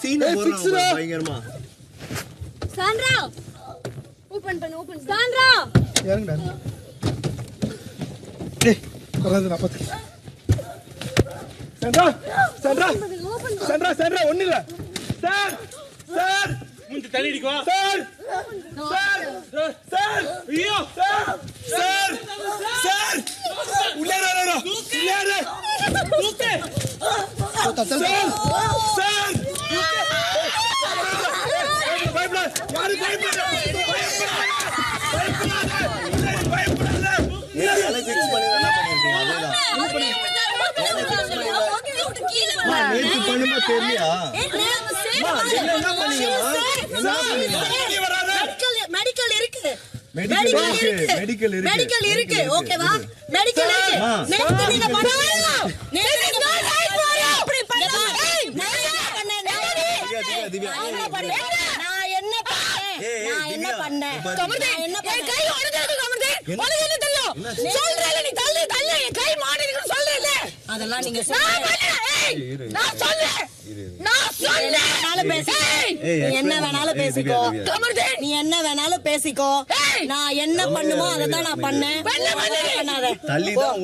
சீன போறா பயங்கரமா. சாண்ட்ரா ஓபன் பண்ணு. சாண்ட்ரா இறங்குடா. டேய் வராது நான் பாத்து. சாண்ட்ரா ஒண்ணு இல்ல. சார் முந்து தண்ணி அடிக்குவா. சார் ஐயோ சார் உள்ளார தூக்கு. சார் பயப்படாத. யாரு பயப்படாத. ஃபிக்ஸ் பண்ணி என்ன பண்ணிருக்கீங்க? அதேதான். நேத்து பண்ணுமா தெரியலையா? என்ன பண்ணீங்கம்மா? மெடிக்கல் இருக்கு. ஓகேவா? மெடிக்கல் இருக்கு. நேத்து நீங்க பண்ணாதீங்க. அப்படி பண்ணாத. திவ்யா நான் என்ன பண்ணேன்? கமர்தேன் என் கை உடைஞ்சது கமர்தேன். உனக்கு தெரியும். சொல்றேல நீ தள்ளு என் கை மாடி இருக்குன்னு சொல்றேல. அதெல்லாம் நீங்க நான் சொல்றேன். என்ன வேணாலும் பேசிக்கோ. கமர்தேன் நீ என்ன வேணாலும் பேசிக்கோ. நான் என்ன பண்ணுமோ அதை தான் நான் பண்ணேன். பண்ணாத. தள்ளி தான்